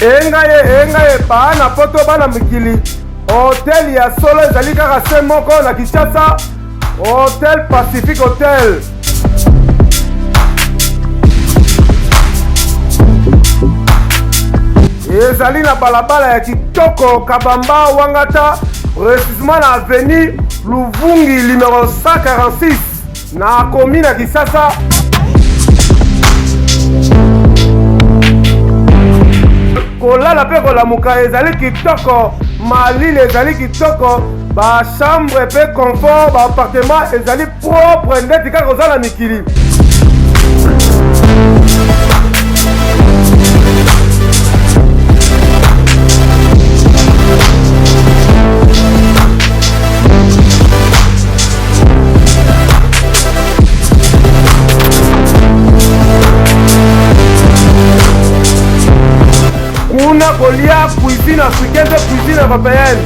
engaye bana poto bana mikili hotel ya solo ezali kaka se moko na Kinshasa, Hotel Pacific Hotel. Ezali na balabala ya kitoko Kabamba Wangata, précisément na avenue Luvungi numéro 146 na commune ya Kinshasa. Kolala pe kolamuka ezali kitoko, malili ezali kitoko, ba chambre pe confort, ba appartement ezali propre ndeti kaka kozala mikili. Kuna kolia cuisine africaine, cuisine européenne.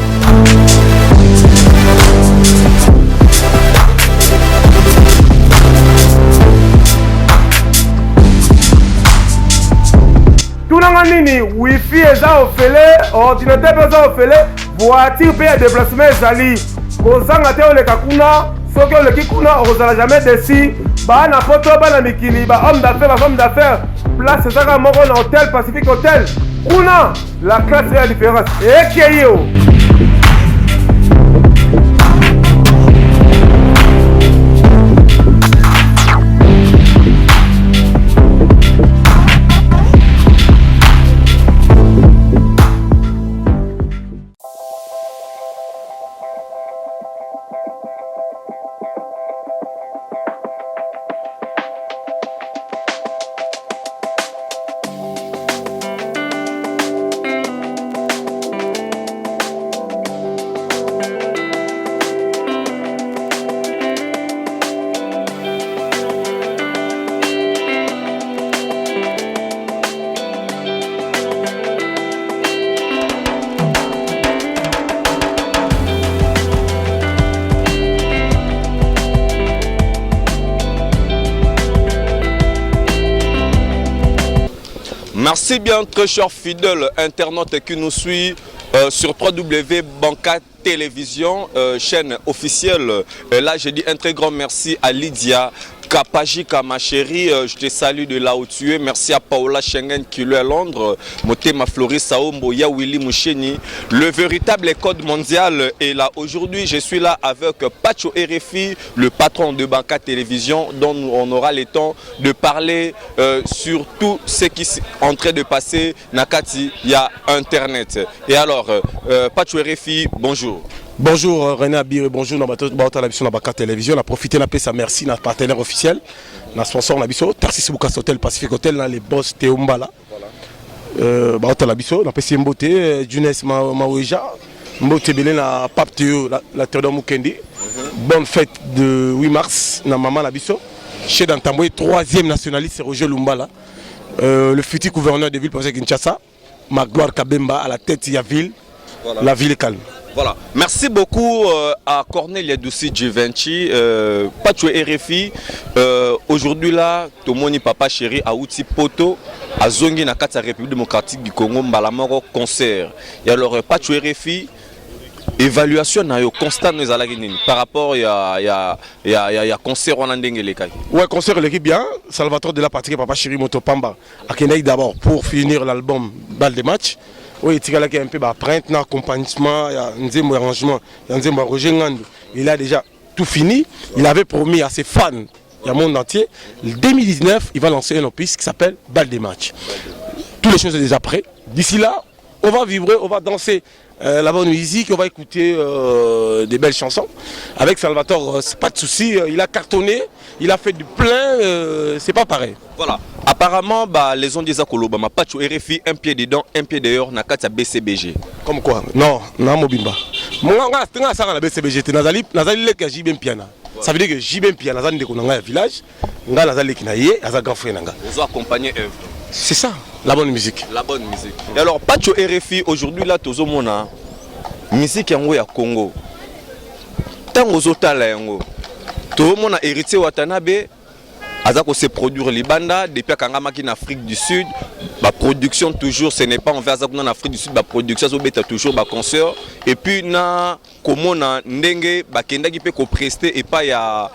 Tunanga nini wifi eza ofele, ordinateur eza ofele, voiture pe ya déplacement ezali. Kozanga te oleka kuna, soki oleki kuna ozala jamais déçu. Bana poto bana mikili, ba homme d'affaires, ba femme d'affaires. Place ezaka moko na Hotel Pacific Hotel. Kuna la classe est la différence. Et yo. Merci bien, très chers fidèles internautes qui nous suivent sur www.banca Télévision, chaîne officielle. Et là, je dis un très grand merci à Lydia Kapajika, ma chérie, je te salue de là où tu es. Merci à Paola Schengen qui est à Londres. Motema Floris Saombo, Ya Willy Moucheni. Le véritable code mondial est là. Aujourd'hui, je suis là avec Pacho RFI, le patron de Banca Télévision, dont on aura le temps de parler sur tout ce qui est en train de passer. Nakati, il y a Internet. Et alors, Pacho RFI, bonjour. Bonjour René Abir, bonjour dans Banca Télévision. On a profité de sa merci, notre partenaire officiel, notre sponsor Nabiso, Tarsis Boukas Hotel, Pacific Hotel, les boss Théoumbala. Banca Nabiso, on a passé Mbote, Junes Maoueja, Mbote Belé, la Pape Théo, la Théodore Moukendi. Bonne fête de 8 mars, na Maman Nabiso. Chez Dantamboué, 3e nationaliste, Roger Lumbala. Le futur gouverneur de ville, Professeur Kinshasa, Magloire Kabemba, à la tête de la ville, voilà. La ville est calme. Voilà. Merci beaucoup à Cornelia Doussi Givenchy, Pacho RFI. Aujourd'hui là, tout le monde papa chéri à Outi Poto, à Zongi na Kata République démocratique du Congo, Mbalamoro concert. Et alors Pacho RFI, évaluation na yo constat nous par rapport à concert on ouais, concert l'équipe bien. Salvatore de la patrie papa chéri Motopamba à Kenai d'abord pour finir l'album Balle des matchs. Oui, il y a un peu de print, accompagnement, un arrangement, il a déjà tout fini. Il avait promis à ses fans, il y a le monde entier, en 2019, il va lancer un opus qui s'appelle Balle des matchs. Toutes les choses sont déjà prêtes. D'ici là, on va vibrer, on va danser la bonne musique, on va écouter des belles chansons. Avec Salvatore, pas de souci, il a cartonné, il a fait du plein, c'est pas pareil. Voilà. Apparemment, les gens disent que ma patch RFI, un pied dedans, un pied dehors, na kata BCBG. Comme quoi? Non, non, Mobimba. Moi, je suis dans la BCBG, ça veut dire que j'ai bien piano dans le village, je suis grand frère. Vous accompagnez œuvre. C'est ça, la bonne musique. La bonne musique. Et alors, patch RFI, aujourd'hui, là, tout le monde a musique en Congo. Tant aux autres, tout le monde a hérité Watanabe. Azako se produire Libanda depuis Kangamaki en Afrique du Sud. La production toujours, ce n'est pas envers Azako en Afrique du Sud, la production c'est toujours ma concert. Et puis na comment na ndenge bakenda qui peut prester et pas il y a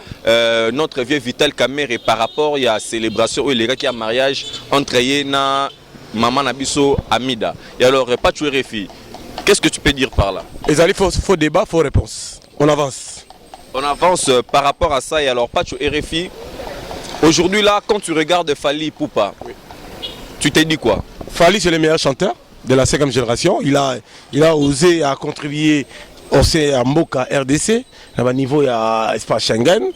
notre vieux Vital Kamere par rapport il y a célébration ou les gars qui a mariage entre na maman Nabiso Amida. Et alors pas tu RFI. Qu'est-ce que tu peux dire par là? Les alliés faux débat, faux réponse. On avance. On avance par rapport à ça et alors pas tu RFI. Aujourd'hui là, quand tu regardes Fally Ipupa, tu t'es dit quoi? Fally c'est le meilleur chanteur de la 5e génération. Il a osé à contribuer aussi à Mboka RDC, à niveau à espace Schengen,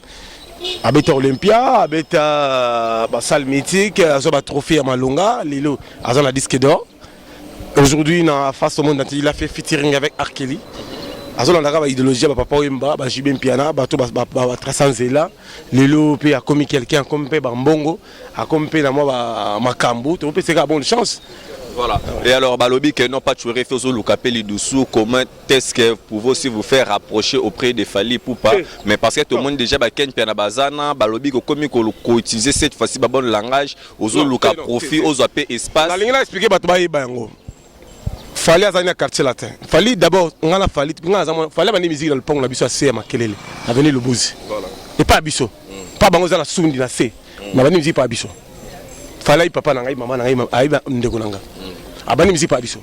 à Beta Olympia, à Beta salle mythique, à un trophée à Malonga, Lilo, à la disque d'or. Aujourd'hui, face au monde, il a fait featuring avec Arkeli. Azola ndaka idéologie papa Wemba ba Jibem Piana bato ba trasanzela lelo pe a commis quelqu'un comme pe mbongo a comme pe na moi ba makambu to pe c'est bonne chance. Voilà. Et alors balobi que non pas tu refais au Lukapeli dessous comment est-ce que vous pouvez aussi vous faire rapprocher auprès de Fally Ipupa mais parce que tout le monde déjà ba Ken Piana bazana balobi ko commis ko utiliser cette fois-ci ba bon langage aux Luka profit aux AP espace. La ligne là expliquer bato ba yeba yango. Fally azania quartier latin. Fally d'abord on a Fally Fally bani musique dans le pont la biso à Makelele avenue Lubuzi. Voilà. Et pas biso. Pas bango za na sundi na C. Na bani musique pas biso. Fally papa na ngai maman na ngai aiba ndeko nanga. Abani musique pas biso.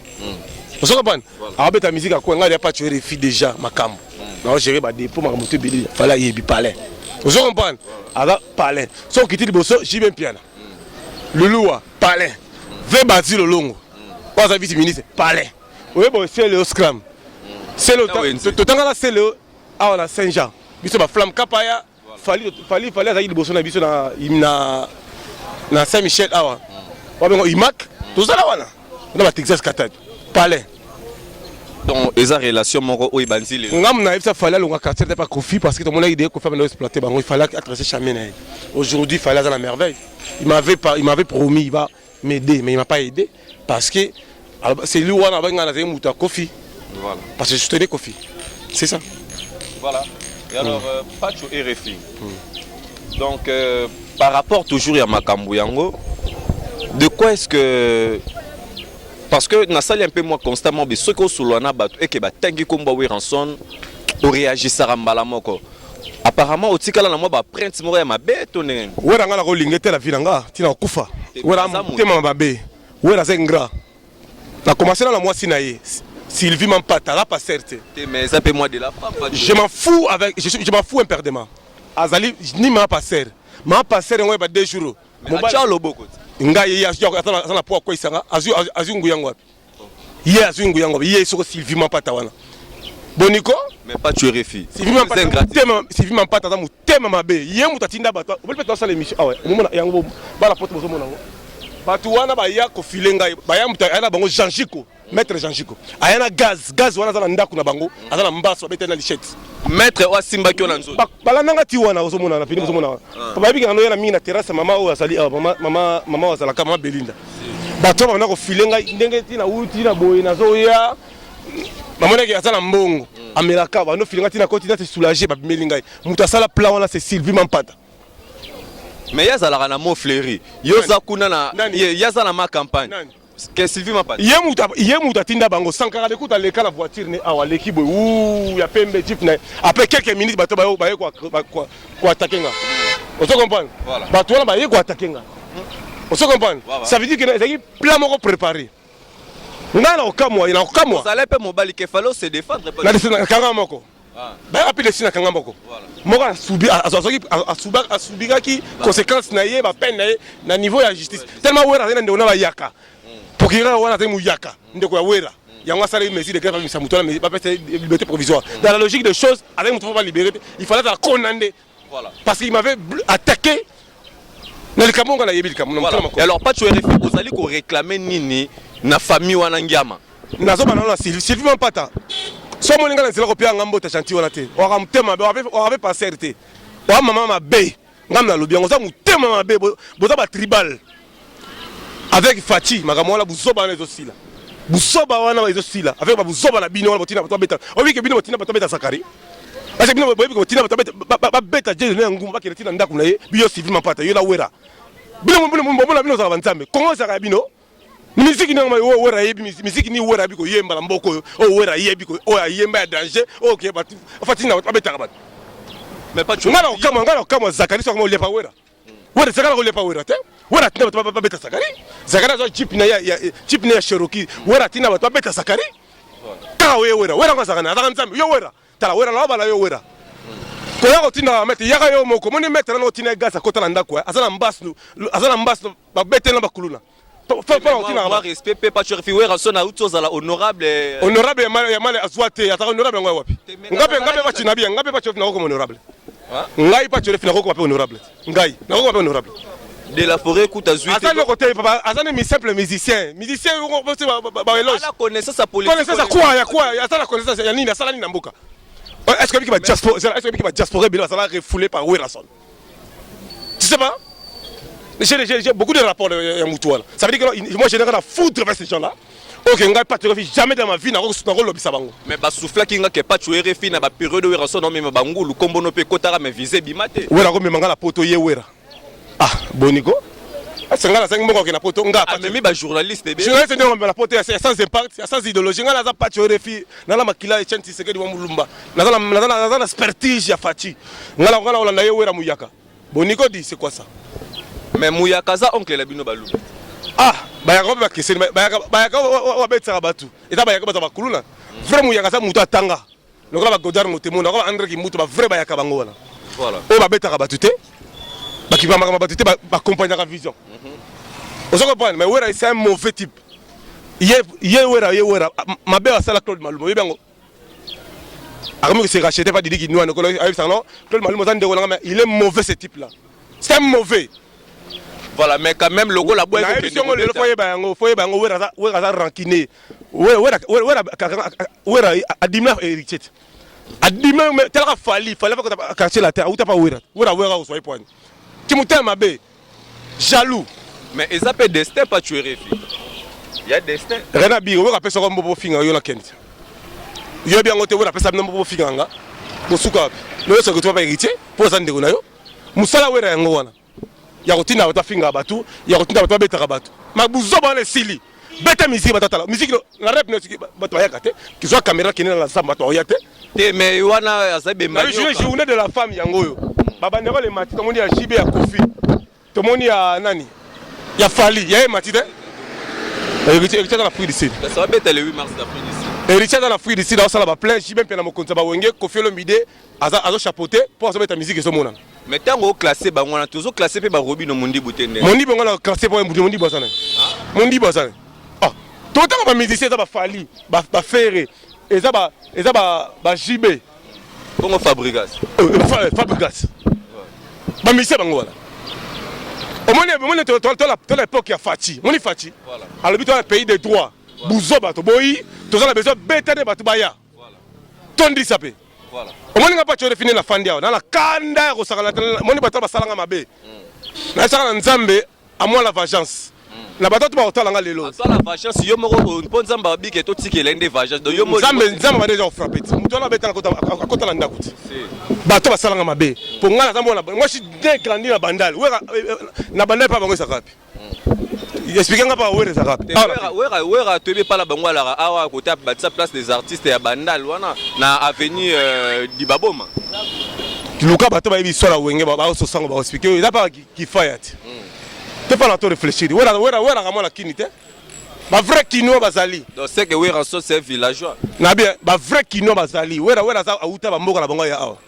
On se comprend. Abeta musique ko ngai pas tu refi déjà makambo. Na gérer ba dépôt makamoto beli. Fally yebi palais. On se comprend. Aga palais. So kiti liboso Jibem Piana. Luluwa palais. Ve bati lo longo. Pas à vice-ministre, palais. Oui, bon, c'est le scrum. C'est le temps là, c'est le à Saint-Jean. Biso ba flamme kapaya, Fally azayi liboso na biso na Saint-Michel awa. Wa bengo imak, tout ça là wana. Na ba Texas katad. Palais. Donc eza relation moko o ibanzi le. Ngam na epsa Fally longa quartier pas Kofi parce que tout le monde a idée ko faire no exploiter bango, il fallait adresser Chamene. Aujourd'hui Fally à la merveille. Il m'avait promis il va m'aider mais il m'a pas aidé. Parce que c'est lui qui a fait Kofi. Voilà. Parce que je tenais Kofi. C'est ça. Voilà. Et alors, pas de RFI. Donc, par rapport toujours à Makambu Yango, de quoi est-ce que. Parce que dans ça, un peu moins constamment, mais ce que sur l'on et que Tangi Komba Ranson, on réagit à Mbalamoko. Apparemment, au Tikala, on a prince Moria ma bête. Ouais, on a la rolling, la vilanga, tu n'as Kufa. Ouais, on a ma bébé. Ouais, la zengra. La commencé dans la mois Sinaï. Sylvie Mampata, la pas certes. Mais ça peut moi de la femme. Je m'en fous avec, je m'en fous imperdemment. Azali, ni ma passer. Ma passer on va 2 jours. Mon bachar le beaucoup. Nga y a attends la poids quoi ça. Azungu yango. Hier azungu yango. Hier sur Sylvie Mampata wana. Boniko? Mais pas tu RFI. Sylvie Mampata za mutema mabe. Hier mutatinda bato. On peut peut-être ça l'émission. Ah ouais. Mona yango bala porte bozo mona. Batouana baya ko filenga baya mutana bango Janjiko maître Janjiko ayana gaz wana zana ndaku na bango azana mbaso betena lichette maître wa simba ki ona nzo bala nanga ti wana ozomona na pini ozomona ba biga no yana mina terrasse mama o asali mama wazala kama Belinda bato bana ko filenga ndenge tina uti na boye na zoya mamona ki azana mbongo amelaka ba no filenga tina ko tina te soulager ba bimelinga mutasala plan wana c'est Sylvie Mampata. Mais il y a la mot fleuri. Il y a ma campagne. Qu'est-ce qu'il m'a pas dit? Il y a tinda bango sans car écoute dans la voiture ne awa l'équipe ou ya pembe type après quelques minutes bato ba quoi attaquer nga. On se comprend? Voilà. Bato na ba quoi attaquer nga. On se comprend? Ça veut dire que les équipes plan moko préparé. Ngana okamwa ina okamwa. Ça allait pas mobali ke falo se défendre pas. Na kanga moko. Bah rapide sina kanga moko. Moko asubika ki conséquence na ye ba peine na niveau ya justice. Tellement wera na ndona ba yaka. Pokira wana temu yaka. Ndeko ya wera. Yango sala mesure de grève misa mutona mais pas liberté provisoire. Dans la logique des choses, avec mutu pas libérer, il fallait la condamner. Voilà. Parce qu'il m'avait attaqué. Na le Cameroun na yebi le Cameroun. Alors pas tu RFI vous allez ko réclamer nini na famille wana Ngiama. Nazo bana na Sylvie Mampata. So moninga nzela ko pia ngambo ta chantier wana te. Wa mutema ba avait pas certé. Wa mama mabe. Ngam na lobi ngo za mutema mabe boza ba tribal. Avec Fati makamwa la buzoba na ezosila. Buzoba wana ezosila. Avec ba buzoba na bino wana botina bato beta. O wi ke bino botina bato beta Sakari. parce que bino boyebi ko tina ba beta je ne ngumba ke tina ndako na ye biyo civil mapata yo la wera bino za banzambe kongo za bino musique ni ngoma wera yebi musique ni wera biko yemba na mboko o wera yebi ko o yemba ya danger o ke batu fatina ba beta ba mais pas tu ngala kama zakari so ko lepa wera wera zakari ko lepa wera te wera tina ba beta zakari zakari zo chip na ya Cherokee wera tina ba beta zakari ta wera ngo zakana ata nzambe yo wera tala wera la bala yo wera ko ya ko tina mete ya yo moko moni mete na tina gasa ko tala ndako azana mbasnu ba bete na bakuluna fa respect pas tu refi wera sona utoza la honorable ya male azwate ata honorable ngwa wapi ngabe ba china bien ngabe ba chofi na ko honorable ngai pa tu refi na ko pa honorable ngai na ko pa honorable de la forêt écoute à zuite azana côté papa azana mi simple musicien ba éloge la connaissance politique connaissance quoi azana connaissance ya nini asala nini na mboka. Est-ce que va diaspora ça va refouler par Werason? Tu sais pas? J'ai beaucoup de rapports de Moutouala. Ça veut dire que moi j'ai rien à foutre avec ces gens-là. Ok, je n'ai pas jamais dans ma vie mais bah souffle qui n'a pas tué refi na ba période Werason non mais bangulu kombo no pe kotara mais visé bimate. Wera ko me mangala poto ye wera. Ah, boniko. Sengala sengi moko ke na poto nga pa même ba journaliste be. Journaliste non mais la poto c'est sans impact, sans idéologie. Ngala za pas tué refi na la makila e chenti sekedi wa mulumba. Na la expertise ya Fati. Ngala olanda ye wera muyaka. Boniko dit c'est quoi ça? Mais muyaka za oncle la bino balu. Ah, bayaka ba kese bayaka wa betsa batu. Eta bayaka ba kuluna. Vrai muyaka za mutu atanga. Lokola ba godar motemo na ko Andre ki mutu ba vrai bayaka bango wana. Voilà. O ba betsa batu te. Ba ki ba batu te ba accompagner la vision. On se comprend, mais Wera c'est un mauvais type. Wera ma belle à la Claude Malou. Alors que c'est racheté pas Didi qui nous a non Claude Malou il est mauvais ce type là. C'est un mauvais. Voilà, mais quand même le goal la boîte. Wera rankiné. Wera adimna héritier. Adimna tel a fallait pas cacher la terre ou t'as pas Wera au soir point. Tu m'as ma belle. Jaloux. Mais ils appellent destin pas tuer refi. Il y a destin. Rena bi on appelle ça comme bobo finga yo na kent. Yo bien ngote on appelle ça bobo finga nga. Bosuka. No so ko pas héritier pour ça ndeko na yo. Musala wera yango wana. Ya kotina bata finga batu, ya kotina bata beta batu. Mabuzo ba le sili. Beta musique batata. Musique la rap no bata ya kate. Ki soit caméra qui na la samba to ya te. Te mais wana azabe mani. La journée de la femme yango yo. Baba ndeko le mati to moni ya jibe ya kofi. To moni ya nani? Il y a fallu, il y a Matide. Héritier dans l'Afrique du Sud. Ça va être le 8 mars d'Afrique du Sud. Héritier dans l'Afrique du Sud, ça va plein, j'y même dans mon compte, ça va wenge, Kofi Olomide, azo chapeauté pour mettre la musique et ce monde. Mais tant qu'on classé, on a toujours classé pour Robi no Mundi Boutende. Mundi on a classé pour Mundi Bosane. Mundi Bosane. Ah, tout le temps on musicien ça va fallu, va faire, et ça va JB. Comment Fabregas? Fabregas. Ba musicien bango. Au moins, l'époque, il y a Fati. On est Fati. Alors, il y a un pays de droit. Bouzo, Batoboyi, tout ça, on a besoin de bêter de Batobaya. Tondi sapé. Au moins, il n'y a pas de finir la fin de la Kanda, on a pas salanga mabe. Na sala nzambe à moi la vengeance. La bataille ba otala nga lelo. Ça la vengeance yo moko pon nzamba bi ke to tiki lende vengeance. Do yo mo nzambe ba déjà frappé. Muto na beta na kota la ndakuti. Bato ba salanga mabe. Pour nga na zambo na moi je suis dégrandi na bandal. Na bandal pas bango sakapi. Expliquez nga pas wera sakapi. Wera tebe pas la bango la awa côté batisa place des artistes ya bandal wana na avenue Dibaboma. Luka bato ba yebi sola wenge ba so sango ba expliquer. Il a pas qui fight. Tu pas l'entendre réfléchir. Wera vraiment la kinité. Ba vrai kino bazali. Donc c'est que Wera c'est villageois. Na bien, ba vrai kino bazali. Wera za auta ba mboka la bango ya awa.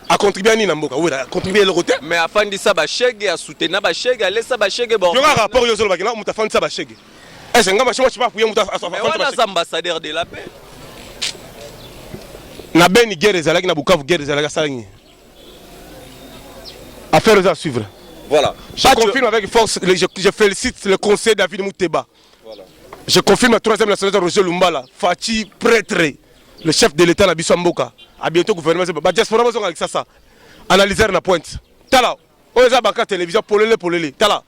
A contribuer ni na mboka. Wera contribuer le côté. Mais afandi ça ba chege a soutenir ba chege a laisser ba chege bon. Je nga rapport yo solo ba kina muta fandi ça ba chege. Est-ce nga machimo chipa fuye muta aso fandi. On a ambassadeur de la paix. Na beni guerre ezalaki na Bukavu guerre ezalaki salangi. Affaire à suivre. Voilà. Je confirme avec force, je félicite le conseil David Mouteba. Voilà. Je confirme la troisième nationalité Roger Lumbala, Fati prêtre, le chef de l'État Nabiso Mboka. À bientôt gouvernement. Bah diaspora avec ça. Analyseur na pointe. Tala. Oza baka télévision polele. Tala.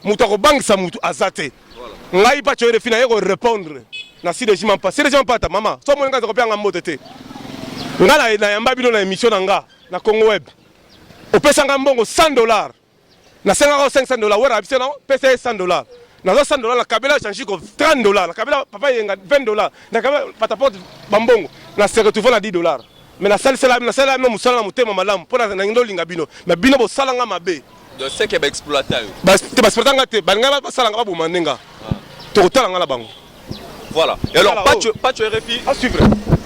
Moutako bang sa moutou azate. Ngai pa tu refina répondre. Na si régime pas. Si régime pas ta maman. So mo nga ko pe nga motete. nga na yamba bino na émission na nga na Congo Web opesanga mbongo $100 na senga $500 wera bise na pesa $100 na $100 la kabela change ko $30 la kabela papa yenga $20 na kabela pataport bambongo na se retrouver na $10 mais na sala no musala na mutema malamu pona na ndo linga bino na bino bo sala nga mabe de ce que ba exploiter te ba exploiter te ba nga ba sala nga ba bomandenga to kotala nga la bango voilà et alors Pacho RFI à suivre.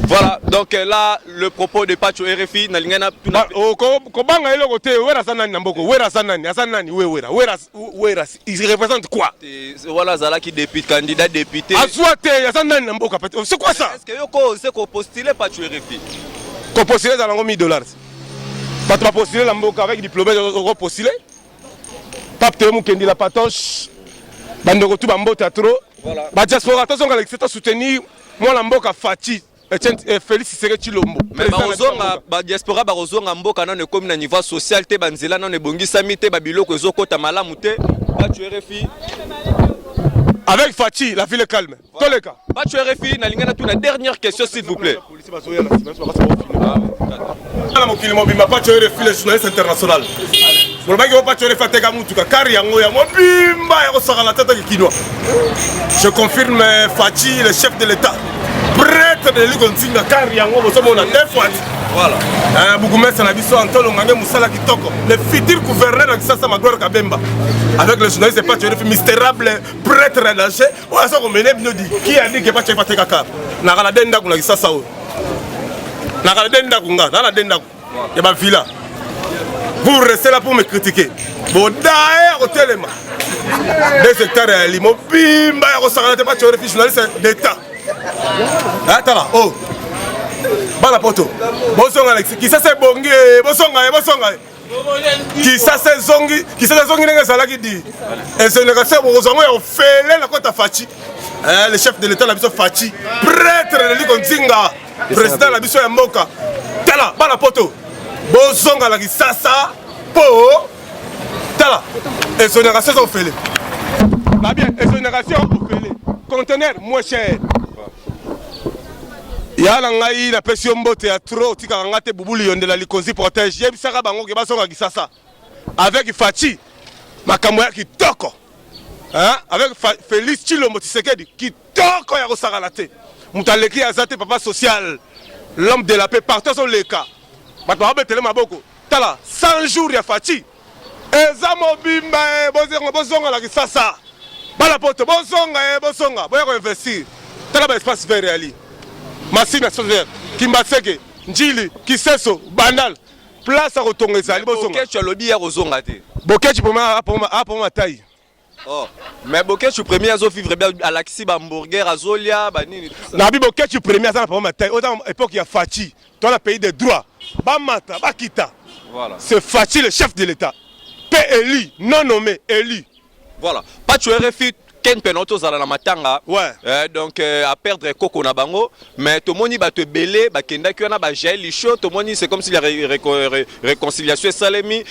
Voilà, donc là, le propos de Pacho RFI, Nalingana. Kobanga elo kote, wera sanani namboko, wera sanani, asanani, wera, il représente quoi? Voilà, Zala qui député, candidat député. Aswate, asanani namboko, c'est quoi ça? Est-ce que Yoko, c'est qu'on postule Pacho RFI? Qu'on postule dans l'ango $1000. Pas trop postuler l'amboka avec diplôme, on postule. Pape Théo Mukendi la patoche, Bandoko tout bambo trop. Voilà. Bah diaspora, attention quand c'est soutenir, moi l'amboka Fati. Félix Séré Chilombo. Mais ba diaspora ba rozonga mboka na ne comme na niveau social te banzela na ne bongisa mité ba biloko ezokota malamu te Pacho RFI avec Fati la ville calme. Tous les cas. Pacho RFI na lingana tout la dernière question s'il vous plaît. Ala mo kilimo bima Pacho RFI le journaliste international. Bon ba ki Pacho RFI teka mutuka kari yango ya mo bimba ya ko saka la tête ki kinwa. Je confirme Fati le chef de l'état. Prêtre de l'Igonzinga Kariango, vous sommes en 9 fois. Voilà. Bougoumès Nabiso Antolo Ngame Moussala Kitoko, le futur gouverneur de Sassa Magor Kabemba. Avec le journaliste Pacho RFI, mystérable prêtre relâché. On a ça qu'on menait dit. Qui a dit que Pacho RFI Kaka? Nagala Denda Kuna Sassa. Nagala Denda Kunga, Nala Denda. Il y a villa. Vous restez là pour me critiquer. Bon, d'ailleurs, au téléma. Des hectares à Limo, bimba, on s'arrête pas sur RFI, journaliste d'État. Attends là, oh. Bala poto. Bosonga Alex. Qui ça c'est bongi, bosonga. Qui ça c'est zongi, n'est pas qui dit. Et c'est le cas où Rozongo a fait la côte à Fati. Le chef de l'État la biso Fati. Prêtre de l'Igonzinga. Président la biso Moka. Tala, bala poto. Bosonga la qui ça po. Tala. Et son génération au fait. Bah bien, et son génération au fait. Conteneur moins cher. Yala ngai na pesi mbote ya trop tika ngate bubuli yondela likonzi protège yebisaka bango ke basonga kisasa avec Fati makambo ya kitoko hein avec Félix Chilombo Tshisekedi kitoko ya kosaka la te mutaleki azate papa social l'homme de la paix partout sur les cas bato abetele maboko tala 100 jours ya Fati eza mobimba bozonga la kisasa bala poto bozonga boya ko investir tala ba espace vert ali Massina Sovère, Kimbaseke, Njili, Kiseso, Bandal, place à retourner ça. Boké, tu as le billet aux ongate. Boké, tu peux pour ma taille. Oh, mais Boké, tu premier à vivre bien à l'Axi, hamburger, à Zolia, Banini. Nabi Boké, tu premier à pour ma taille. Autant époque, il y a Fati, dans le pays des droits. Bamata, Bakita. Voilà. C'est Fati, le chef de l'État. P.Eli, non nommé, Eli. Voilà. Pas tu RFI. Ken Penoto zala na matanga ouais. Donc à perdre Coco na bango mais to moni ba te belé ba kenda ki na ba gel chaud to moni c'est comme si la réconciliation est salemi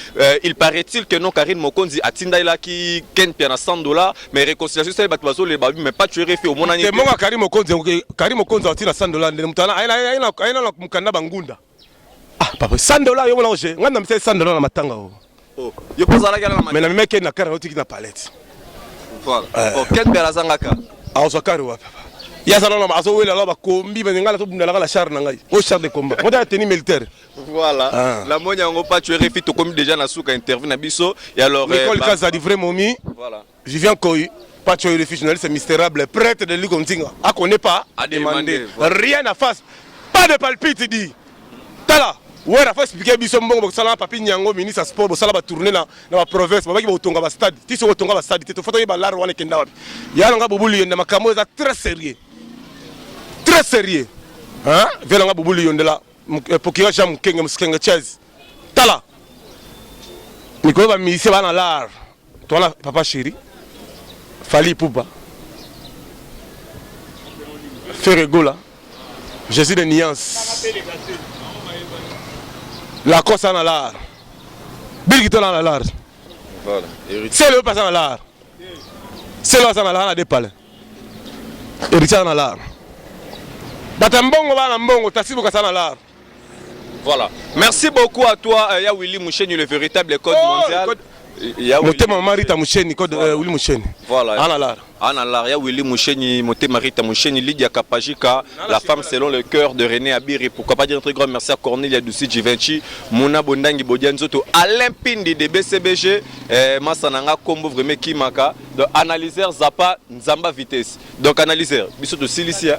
il paraît-il que non Karine Mokonzi atinda ila ki Ken Pena $100 mais réconciliation c'est ba bazo le babu mais pas tu refi au monani te monga Karine Mokonzi atina $100 ndene mutana aina mukanda bangunda ah papa $100 yo molanger ngana mse $100 na matanga oh yo pozala kana na mais na meke na kara otiki na palette. Voilà. Oh, quel bel azangaka. Ah, ça carré wa papa. Ya ça non ma so wela la ba kombi ben ngala to bunda la char na ngai. Au char de combat. On a tenu militaire. Voilà. La monia ngo pas tu refi to comme déjà na souka interview na biso et alors l'école casa di vrai momi. Voilà. Je viens Koyi. Pas tu refi journaliste mystérable prêtre de l'Igonzinga. A connaît pas à demander. Rien à face. Pas de palpite dit. Tala. Ouais, la fois expliquer biso mbongo sala papi nyango ministre sport bo sala ba tourner na ba province ba ki ba tonga ba stade ti so tonga ba stade te to foto ba lar wana kenda wapi ya nga bubuli yenda makambo eza très sérieux hein vela nga bubuli yondela pokira jam kenge muskenga chaz tala niko ba misi bana lar to na papa chéri Fali Poupa Ferregola Jésus de Niance la course en l'art. Bilgito dans l'art. Voilà. C'est le passant dans l'art. C'est le passant dans l'art à des palais. Et Richard dans l'art. Batambongo va dans bongo, tasibo kasa dans l'art. Voilà. Merci beaucoup à toi, Ya Willy Moucheni, le véritable code mondial. Motema Marita Moucheni, code Willy Moucheni. Voilà. Analar. Ya Willy Moucheni, Motema Marita Moucheni, Lydia Kapajika, la femme selon le cœur de René Abiri. Pourquoi pas dire un très grand merci à Cornelia Doussi Givenchy, Mouna Bondangi Bodianzoto, Alain Pindi de BCBG, Massananga Kombo vraiment Kimaka, de analyseur Zappa Nzamba Vitesse. Donc analyseur, biso de Silicia.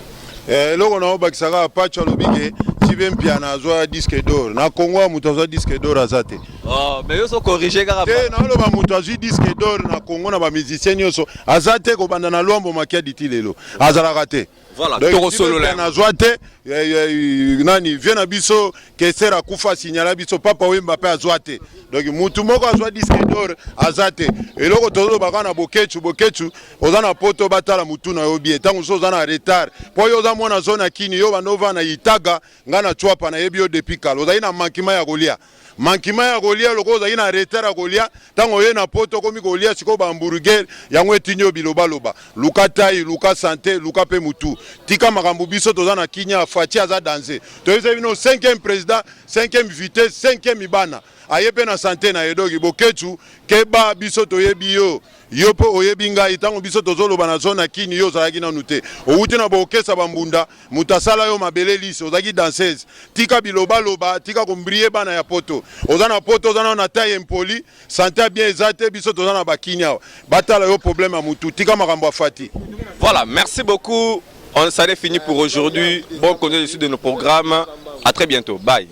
Loko na obakisaka pacho lobike Sibem Piana azwa disque d'or na Congo mutu azwa disque d'or azate. Oh mais yo so corriger kaka. Na loba mutu azwi disque d'or na Congo na ba musicien nyonso azate ko banda na lombo makia ditilelo azalaka te. Voilà, toro solo là. Na azwa te nani vient na biso kesera kufa signala biso papa Wemba pe azwa te. Donc mutu moko azwa disque d'or azate. Eloko tozo bakana bokechu ozana poto batala mutu na yo bien tango so ozana retard. Po yo za mona zona kini yo banova na itaga ngana chwapa na yebi yo depuis kala ozali na mankima ya kolia loko ozali na retard ya kolia tango ye na poto komi kolia siko ba hamburger yango etinyo bilobaloba luka tai luka santé luka pe mutu tika makambo biso tozana kinya afati aza danser toyeze bino 5e président 5e vitesse 5e ibana ayepe na santé na yedoki bokechu keba biso toyebi yo po oyebi ngai tango biso tozoloba na zona kini yo ozalaki nanu te outi na bokesa bambunda mutasala yo mabele liso ozalaki danseuse tika bilobaloba tika kombrie bana ya poto ozana poto ozana na taille impoli santé bien ezate biso tozana bakinya batala yo problème ya mutu tika makambo afati. Voilà, merci beaucoup. On s'en est fini pour aujourd'hui. Bon contenu de nos programmes. À très bientôt. Bye.